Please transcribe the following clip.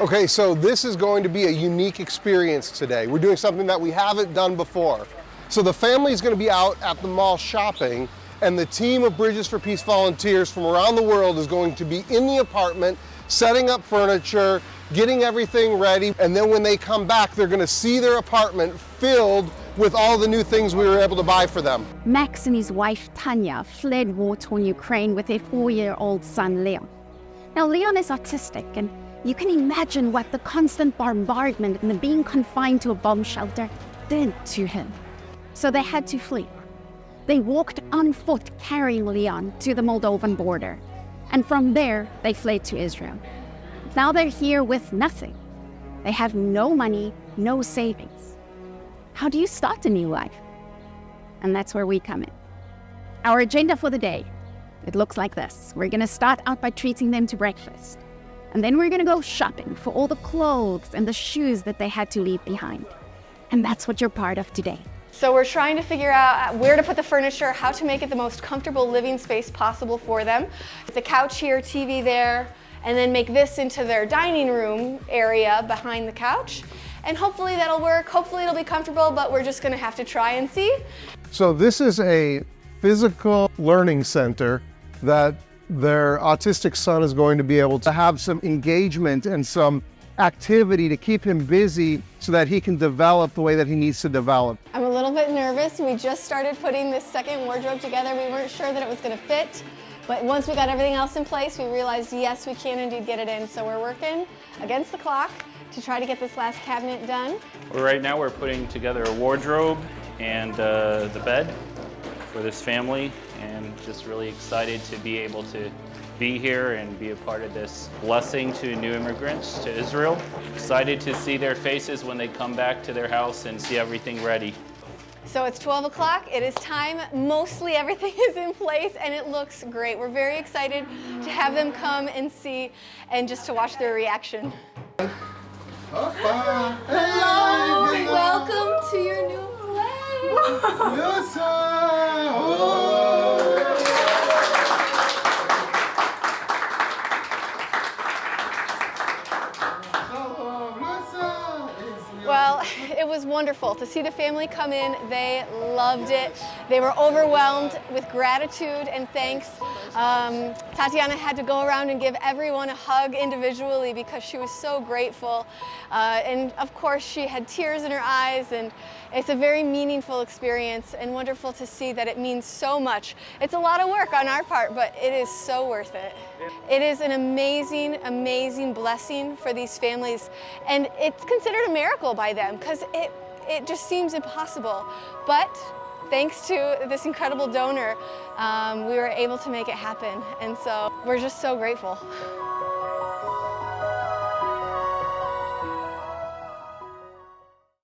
Okay, so this is going to be a unique experience today. We're doing something that we haven't done before. So the family is going to be out at the mall shopping, and the team of Bridges for Peace volunteers from around the world is going to be in the apartment, setting up furniture, getting everything ready, and then when they come back, they're going to see their apartment filled with all the new things we were able to buy for them. Max and his wife Tanya fled war-torn Ukraine with their 4-year-old son Leon. Now Leon is autistic, and you can imagine what the constant bombardment and the being confined to a bomb shelter did to him. So they had to flee. They walked on foot carrying Leon to the Moldovan border, and from there they fled to Israel. Now they're here with nothing. They have no money, no savings. How do you start a new life? And that's where we come in. Our agenda for the day, it looks like this. We're going to start out by treating them to breakfast. And then we're going to go shopping for all the clothes and the shoes that they had to leave behind. And that's what you're part of today. So we're trying to figure out where to put the furniture, how to make it the most comfortable living space possible for them. The couch here, TV there, and then make this into their dining room area behind the couch. And hopefully that'll work. Hopefully it'll be comfortable, but we're just going to have to try and see. So this is a physical learning center that their autistic son is going to be able to have some engagement and some activity to keep him busy so that he can develop the way that he needs to develop. I'm a little bit nervous. We just started putting this second wardrobe together. We weren't sure that it was going to fit, but once we got everything else in place, we realized yes, we can indeed get it in. So we're working against the clock to try to get this last cabinet done. Well, right now we're putting together a wardrobe and the bed for this family, and just really excited to be able to be here and be a part of this blessing to new immigrants to Israel. Excited to see their faces when they come back to their house and see everything ready. So it's 12 o'clock, it is time. Mostly everything is in place and it looks great. We're very excited to have them come and see and just to watch their reaction. Hello, welcome to your new place. Well, it was wonderful to see the family come in. They loved it. They were overwhelmed with gratitude and thanks. Tatiana had to go around and give everyone a hug individually because she was so grateful. And of course, she had tears in her eyes, and it's a very meaningful experience and wonderful to see that it means so much. It's a lot of work on our part, but it is so worth it. It is an amazing, amazing blessing for these families, and it's considered a miracle by them because it just seems impossible. But thanks to this incredible donor, we were able to make it happen, and so we're just so grateful.